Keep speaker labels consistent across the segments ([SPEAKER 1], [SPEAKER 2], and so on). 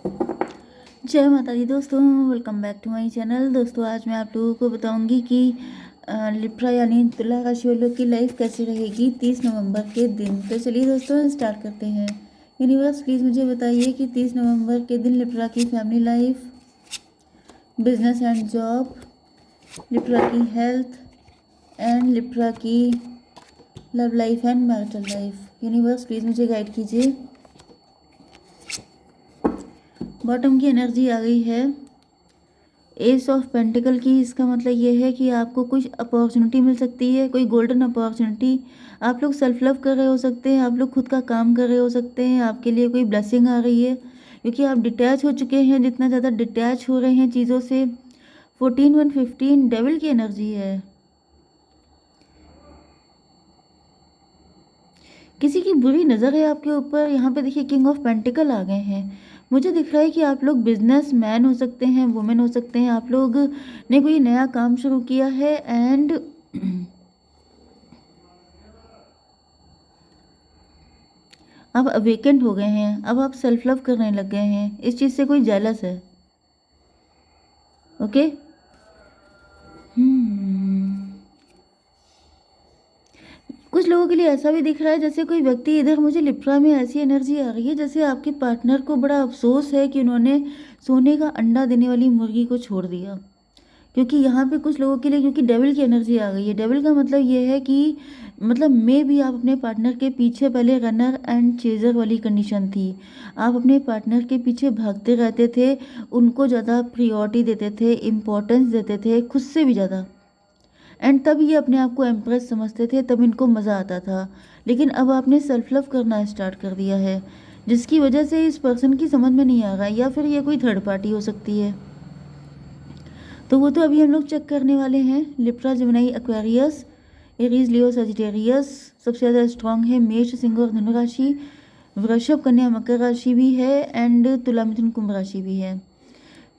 [SPEAKER 1] जय माता दी दोस्तों, welcome back to my channel. दोस्तों आज मैं आप लोगों को बताऊंगी कि लिब्रा यानी तुला राशि वालों की लाइफ कैसी रहेगी 30 नवंबर के दिन। तो चलिए दोस्तों स्टार्ट करते हैं। यूनिवर्स प्लीज़ मुझे बताइए कि 30 नवंबर के दिन लिब्रा की family life, business and job, Libra की हेल्थ एंड लिब्रा की love life and marital life. Universe please मुझे गाइड कीजिए। बॉटम की एनर्जी आ गई है एस ऑफ पेंटिकल की। इसका मतलब ये है कि आपको कुछ अपॉर्चुनिटी मिल सकती है, कोई गोल्डन अपॉर्चुनिटी। आप लोग सेल्फ लव कर रहे हो सकते हैं, आप लोग खुद का काम कर रहे हो सकते हैं, आपके लिए कोई ब्लेसिंग आ रही है क्योंकि आप डिटैच हो चुके हैं। जितना ज़्यादा डिटैच हो रहे हैं चीज़ों से। 14 1 15 डेविल की एनर्जी है। किसी की बुरी नज़र है आपके ऊपर। यहाँ पे देखिए किंग ऑफ पेंटिकल आ गए हैं। मुझे दिख रहा है कि आप लोग बिजनेस मैन हो सकते हैं, वुमेन हो सकते हैं। आप लोग ने कोई नया काम शुरू किया है एंड अब अवेकेंट हो गए हैं। अब आप सेल्फ लव करने लग गए हैं। इस चीज़ से कोई जेलस है। ओके। कुछ लोगों के लिए ऐसा भी दिख रहा है जैसे कोई व्यक्ति, इधर मुझे लिब्रा में ऐसी एनर्जी आ रही है जैसे आपके पार्टनर को बड़ा अफसोस है कि उन्होंने सोने का अंडा देने वाली मुर्गी को छोड़ दिया। क्योंकि यहाँ पे कुछ लोगों के लिए, क्योंकि डेविल की एनर्जी आ गई है। डेविल का मतलब ये है कि मतलब मे भी आप अपने पार्टनर के पीछे पहले रनर एंड चेजर वाली कंडीशन थी। आप अपने पार्टनर के पीछे भागते रहते थे, उनको ज़्यादा प्रियोरिटी देते थे, इम्पोर्टेंस देते थे खुद से भी ज़्यादा। एंड तब ये अपने आप को एम्प्रेस समझते थे, तब इनको मज़ा आता था। लेकिन अब आपने सेल्फ लव करना स्टार्ट कर दिया है, जिसकी वजह से इस पर्सन की समझ में नहीं आ रहा है, या फिर ये कोई थर्ड पार्टी हो सकती है। तो वो तो अभी हम लोग चेक करने वाले हैं। लिब्रा, जेमिनी, एक्वेरियस, एरीज, लियो, सजिटेरियस सबसे ज़्यादा स्ट्रांग है। मेष, सिंह और धनु राशि, वृषभ, कन्या, मकर राशि भी है एंड तुला, मिथुन, कुंभ राशि भी है।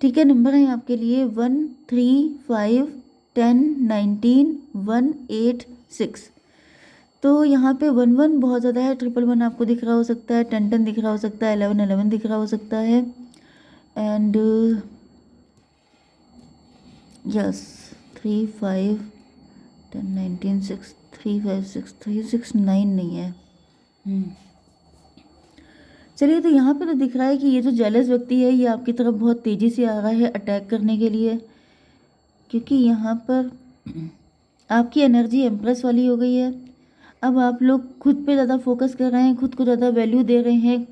[SPEAKER 1] ठीक है, नंबर है आपके लिए 1 3 5 10 19 1 8 6। तो यहाँ पे 1 1 बहुत ज़्यादा है। 1 1 आपको दिख रहा हो सकता है, 10 10 दिख रहा हो सकता है, 11 11 दिख रहा हो सकता है एंड यस 3 5 10 19 6 3 5 6 3 6 9 नहीं है। चलिए, तो यहाँ पे तो दिख रहा है कि ये जो जेलस व्यक्ति है ये आपकी तरफ बहुत तेज़ी से आ रहा है अटैक करने के लिए, क्योंकि यहाँ पर आपकी एनर्जी एम्प्रेस वाली हो गई है। अब आप लोग खुद पे ज़्यादा फोकस कर रहे हैं, खुद को ज़्यादा वैल्यू दे रहे हैं,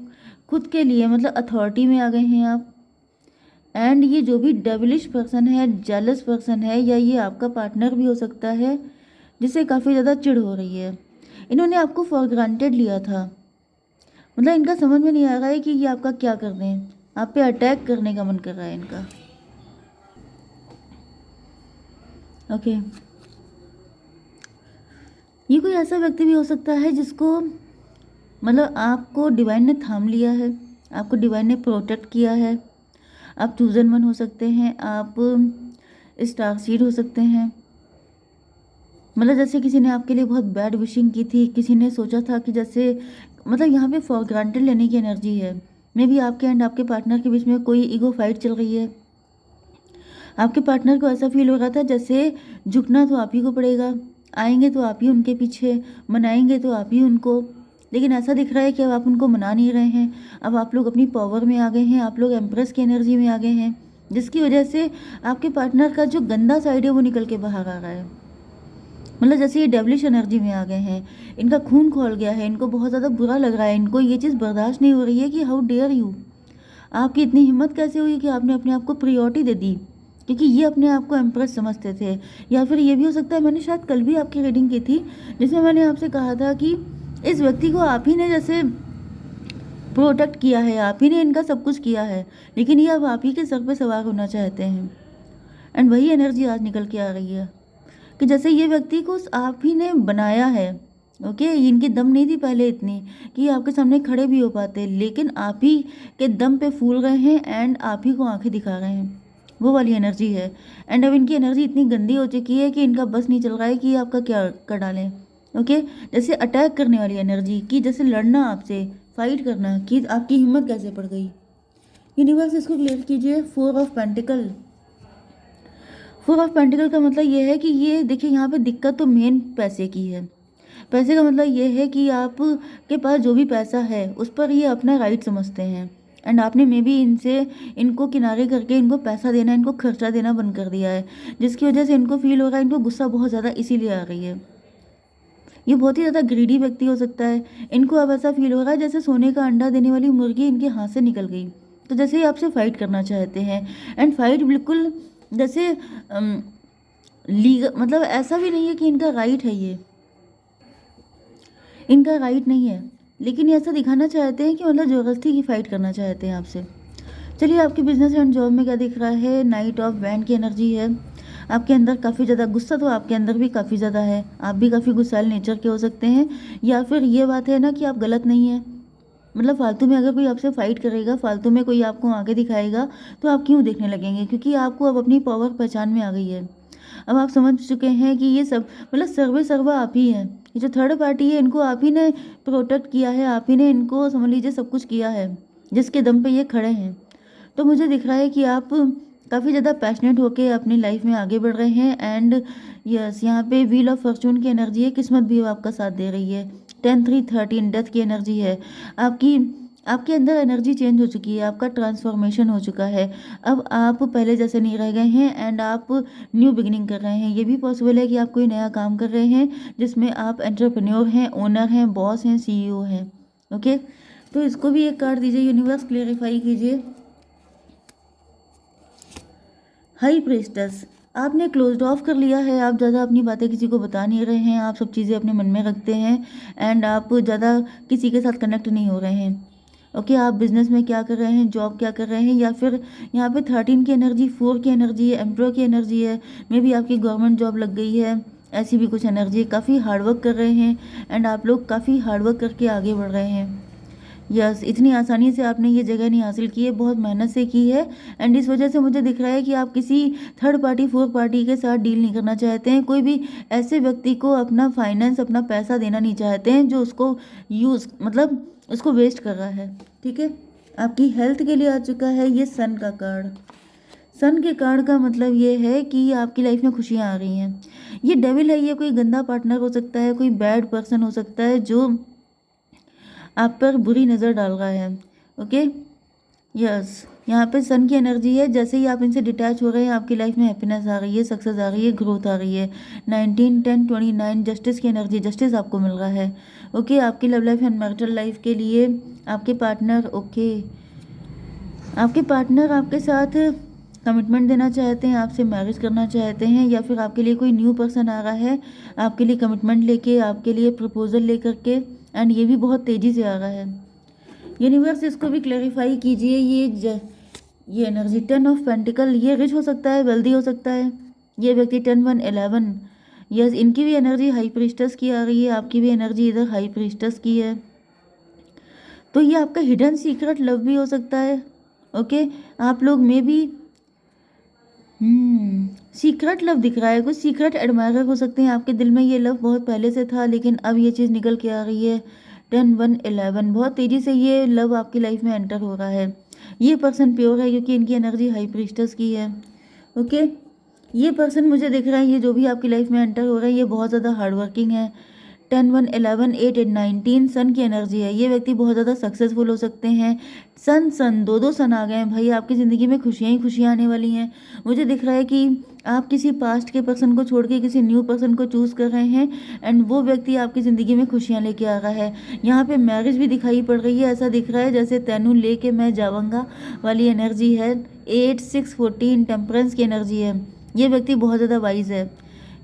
[SPEAKER 1] खुद के लिए मतलब अथॉरिटी में आ गए हैं आप। एंड ये जो भी डेविलिश पर्सन है, जेलस पर्सन है, या ये आपका पार्टनर भी हो सकता है जिससे काफ़ी ज़्यादा चिढ़ हो रही है। इन्होंने आपको फॉर ग्रांटेड लिया था। मतलब इनका समझ में नहीं आ रहा है कि ये आपका क्या कर रहे हैं। आप पे अटैक करने का मन कर रहा है इनका। ओके। ये कोई ऐसा व्यक्ति भी हो सकता है जिसको मतलब आपको डिवाइन ने थाम लिया है, आपको डिवाइन ने प्रोटेक्ट किया है। आप चूजन वन हो सकते हैं, आप स्टार सीड हो सकते हैं। मतलब जैसे किसी ने आपके लिए बहुत बैड विशिंग की थी, किसी ने सोचा था कि जैसे मतलब यहाँ पे फॉर ग्रांटेड लेने की एनर्जी है। मे भी आपके एंड आपके पार्टनर के बीच में कोई ईगो फाइट चल रही है। आपके पार्टनर को ऐसा फील हो रहा था जैसे झुकना तो आप ही को पड़ेगा, आएंगे तो आप ही उनके पीछे, मनाएंगे तो आप ही उनको। लेकिन ऐसा दिख रहा है कि अब आप उनको मना नहीं रहे हैं। अब आप लोग अपनी पावर में आ गए हैं, आप लोग एम्प्रेस की एनर्जी में आ गए हैं, जिसकी वजह से आपके पार्टनर का जो गंदा साइड है वो निकल के बाहर आ रहा है। मतलब जैसे ये डेवलिश एनर्जी में आ गए हैं, इनका खून खोल गया है, इनको बहुत ज़्यादा बुरा लग रहा है, इनको ये चीज़ बर्दाश्त नहीं हो रही है कि हाउ डेयर यू, आपकी इतनी हिम्मत कैसे हुई कि आपने अपने आप को प्रियोरिटी दे दी। क्योंकि ये अपने आप को एम्प्रेस समझते थे। या फिर ये भी हो सकता है, मैंने शायद कल भी आपकी रीडिंग की थी जिसमें मैंने आपसे कहा था कि इस व्यक्ति को आप ही ने जैसे प्रोटेक्ट किया है, आप ही ने इनका सब कुछ किया है, लेकिन ये अब आप ही के सर पे सवार होना चाहते हैं। एंड वही एनर्जी आज निकल के आ रही है कि जैसे ये व्यक्ति को आप ही ने बनाया है। ओके, इनकी दम नहीं थी पहले इतनी कि आपके सामने खड़े भी हो पाते, लेकिन आप ही के दम पे फूल रहे हैं एंड आप ही को आंखें दिखा रहे हैं। वो वाली एनर्जी है। एंड अब इनकी एनर्जी इतनी गंदी हो चुकी है कि इनका बस नहीं चल रहा है कि आपका क्या कर डालें। ओके, जैसे अटैक करने वाली एनर्जी, कि जैसे लड़ना आपसे, फाइट करना, कि आपकी हिम्मत कैसे पड़ गई। यूनिवर्स इसको क्लियर कीजिए। 4 ऑफ पेंटिकल। 4 ऑफ पेंटिकल का मतलब ये है कि ये देखिए, यहाँ पे दिक्कत तो मेन पैसे की है। पैसे का मतलब ये है कि आप के पास जो भी पैसा है उस पर ये अपना राइट समझते हैं, एंड आपने मे बी इनको किनारे करके इनको पैसा देना, इनको खर्चा देना बंद कर दिया है, जिसकी वजह से इनको फील हो रहा है, इनको गुस्सा बहुत ज़्यादा इसीलिए आ रही है। ये बहुत ही ज़्यादा ग्रीडी व्यक्ति हो सकता है। इनको अब ऐसा फील हो रहा है जैसे सोने का अंडा देने वाली मुर्गी इनके हाथ से निकल गई। तो जैसे ही आपसे फाइट करना चाहते हैं, एंड फाइट बिल्कुल जैसे लीगल, मतलब ऐसा भी नहीं है कि इनका राइट है, ये इनका राइट नहीं है, लेकिन ये ऐसा दिखाना चाहते हैं कि मतलब ज़बरदस्ती की फ़ाइट करना चाहते हैं आपसे। चलिए, आपके बिजनेस एंड जॉब में क्या दिख रहा है? नाइट ऑफ वैंड की एनर्जी है। आपके अंदर काफ़ी ज़्यादा गुस्सा, तो आपके अंदर भी काफ़ी ज़्यादा है। आप भी काफ़ी गुस्सैल नेचर के हो सकते हैं, या फिर ये बात है ना कि आप गलत नहीं हैं। मतलब फालतू में अगर कोई आपसे फाइट करेगा, फालतू में कोई आपको आगे दिखाएगा, तो आप क्यों देखने लगेंगे? क्योंकि आपको अब अपनी पावर पहचान में आ गई है। अब आप समझ चुके हैं कि ये सब मतलब सर्वे सर्वा आप ही हैं। ये जो थर्ड पार्टी है, इनको आप ही ने प्रोटेक्ट किया है, आप ही ने इनको समझ लीजिए सब कुछ किया है, जिसके दम पे ये खड़े हैं। तो मुझे दिख रहा है कि आप काफ़ी ज़्यादा पैशनेट होके अपनी लाइफ में आगे बढ़ रहे हैं, एंड यस, यहाँ पे व्हील ऑफ फॉर्चून की एनर्जी है। किस्मत भी आपका साथ दे रही है। 10 3 13 डेथ की एनर्जी है। आपकी आपके अंदर एनर्जी चेंज हो चुकी है, आपका ट्रांसफॉर्मेशन हो चुका है। अब आप पहले जैसे नहीं रह गए हैं, एंड आप न्यू बिगिनिंग कर रहे हैं। ये भी पॉसिबल है कि आप कोई नया काम कर रहे हैं जिसमें आप एंटरप्रेन्योर हैं, ओनर हैं, बॉस हैं, सीईओ हैं। ओके, तो इसको भी एक कार्ड दीजिए यूनिवर्स, क्लेरिफाई कीजिए। High priestess. आपने क्लोज्ड ऑफ कर लिया है, आप ज़्यादा अपनी बातें किसी को बता नहीं रहे हैं, आप सब चीज़ें अपने मन में रखते हैं, एंड आप ज़्यादा किसी के साथ कनेक्ट नहीं हो रहे हैं। ओके, आप बिजनेस में क्या कर रहे हैं, जॉब क्या कर रहे हैं, या फिर यहाँ पे 13 की एनर्जी, 4 की एनर्जी है, एम्प्रो की एनर्जी है। मे बी आपकी गवर्नमेंट जॉब लग गई है, ऐसी भी कुछ एनर्जी है। काफ़ी हार्डवर्क कर रहे हैं, एंड आप लोग काफ़ी हार्डवर्क करके आगे बढ़ रहे हैं। यस, इतनी आसानी से आपने ये जगह नहीं हासिल की है, बहुत मेहनत से की है, एंड इस वजह से मुझे दिख रहा है कि आप किसी थर्ड पार्टी, फोर्थ पार्टी के साथ डील नहीं करना चाहते हैं। कोई भी ऐसे व्यक्ति को अपना फाइनेंस, अपना पैसा देना नहीं चाहते हैं जो उसको यूज़, मतलब उसको वेस्ट कर रहा है। ठीक है, आपकी हेल्थ के लिए आ चुका है ये सन का कार्ड। सन के कार्ड का मतलब ये है कि आपकी लाइफ में खुशियाँ आ रही हैं। ये डेविल है, ये कोई गंदा पार्टनर हो सकता है, कोई बैड पर्सन हो सकता है जो आप पर बुरी नज़र डाल रहा है। ओके, यस, यहाँ पे सन की एनर्जी है। जैसे ही आप इनसे डिटैच हो रहे हैं, आपकी लाइफ में हैप्पीनेस आ रही है, सक्सेस आ रही है, ग्रोथ आ रही है। 19 10 29 जस्टिस की एनर्जी, जस्टिस आपको मिल रहा है। ओके, आपकी love life and marital life के लिए आपके पार्टनर, ओके, आपके पार्टनर आपके साथ कमिटमेंट देना चाहते हैं, आपसे मैरिज करना चाहते हैं, या फिर आपके लिए कोई न्यू पर्सन आ रहा है आपके लिए कमिटमेंट लेके, आपके लिए प्रपोजल लेकर के, एंड ये भी बहुत तेज़ी से आ रहा है। यूनिवर्स इसको भी क्लैरिफाई कीजिए। ये एनर्जी 10 ऑफ पेंटिकल, ये रिच हो सकता है, वेल्दी हो सकता है। ये व्यक्ति 10 1 11, यस, इनकी भी एनर्जी हाई प्रीस्टस की आ रही है, आपकी भी एनर्जी इधर हाई प्रीस्टस की है। तो ये आपका हिडन सीक्रेट लव भी हो सकता है। ओके, आप लोग में भी सीक्रेट लव दिख रहा है, कुछ सीक्रेट एडमायरर हो सकते हैं आपके दिल में। ये लव बहुत पहले से था, लेकिन अब ये चीज़ निकल के आ रही है। 10 1 11, बहुत तेज़ी से ये लव आपकी लाइफ में एंटर हो रहा है। ये पर्सन प्योर है क्योंकि इनकी एनर्जी हाई प्रीस्टस की है। ओके, ये पर्सन मुझे दिख रहा है, ये जो भी आपकी लाइफ में एंटर हो रहा है, ये बहुत ज़्यादा हार्डवर्किंग है। 10 1 11 8 8 19 सन की एनर्जी है। ये व्यक्ति बहुत ज़्यादा सक्सेसफुल हो सकते हैं। सन सन दो सन आ गए हैं भाई, आपकी ज़िंदगी में खुशियाँ ही खुशियाँ आने वाली हैं। मुझे दिख रहा है कि आप किसी पास्ट के पर्सन को छोड़ के किसी न्यू पर्सन को चूज़ कर रहे हैं, एंड वो व्यक्ति आपकी ज़िंदगी में खुशियाँ लेके आ रहा है। यहाँ पे मैरिज भी दिखाई पड़ रही है, ऐसा दिख रहा है जैसे तैनू लेके मैं जाऊँगा वाली एनर्जी है। 8 6 14 टेम्परेंस की एनर्जी है। ये व्यक्ति बहुत ज़्यादा वाइज है।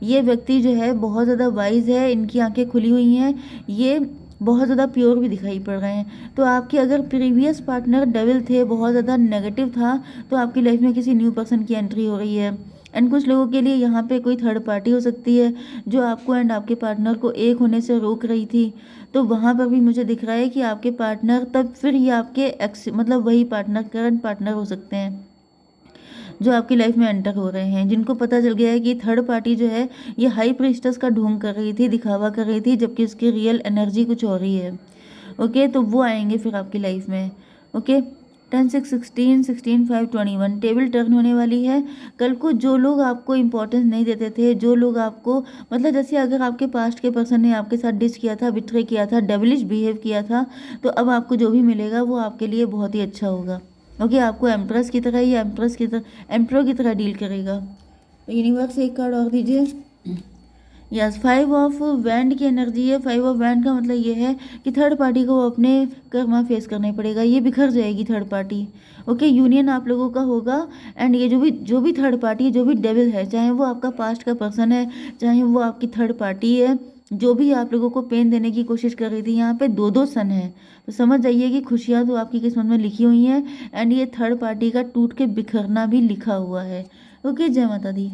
[SPEAKER 1] ये व्यक्ति जो है बहुत ज़्यादा वाइज है, इनकी आंखें खुली हुई हैं, ये बहुत ज़्यादा प्योर भी दिखाई पड़ रहे हैं। तो आपके अगर प्रीवियस पार्टनर डेविल थे, बहुत ज़्यादा नेगेटिव था, तो आपकी लाइफ में किसी न्यू पर्सन की एंट्री हो रही है। एंड कुछ लोगों के लिए यहाँ पे कोई थर्ड पार्टी हो सकती है जो आपको एंड आपके पार्टनर को एक होने से रोक रही थी। तो वहाँ पर भी मुझे दिख रहा है कि आपके पार्टनर, तब फिर ये आपके एक्स, मतलब वही पार्टनर, करंट पार्टनर हो सकते हैं जो आपकी लाइफ में एंटर हो रहे हैं, जिनको पता चल गया है कि थर्ड पार्टी जो है ये हाई प्रीस्टस का ढोंग कर रही थी, दिखावा कर रही थी, जबकि उसकी रियल एनर्जी कुछ और ही है। ओके, तो वो आएंगे फिर आपकी लाइफ में। ओके, 10 6 16 16 5 21 टेबल टर्न होने वाली है। कल को जो लोग आपको इम्पोर्टेंस नहीं देते थे, जो लोग आपको मतलब जैसे अगर आपके पास्ट के पर्सन ने आपके साथ डिच किया था, बिट्रे किया था, डेविलिश बिहेव किया था, तो अब आपको जो भी मिलेगा वो आपके लिए बहुत ही अच्छा होगा। ओके, आपको एम्प्रेस की तरह या एम्प्रेस की तरह एम्प्रो की तरह डील करेगा। तो यूनिवर्स एक कार्ड और दीजिए। यस, 5 ऑफ वैंड की एनर्जी है। 5 ऑफ वैंड का मतलब ये है कि थर्ड पार्टी को अपने कर्मा फेस करने पड़ेगा, ये बिखर जाएगी थर्ड पार्टी। ओके, यूनियन आप लोगों का होगा। एंड ये जो भी थर्ड पार्टी, जो भी डेविल है, चाहे वो आपका पास्ट का पर्सन है, चाहे वो आपकी थर्ड पार्टी है, जो भी आप लोगों को पेन देने की कोशिश कर रही थी, यहाँ पे दो दो सन है, तो समझ जाइए कि खुशियाँ तो आपकी किस्मत में लिखी हुई हैं। एंड ये थर्ड पार्टी का टूट के बिखरना भी लिखा हुआ है। ओके, जय माता दी।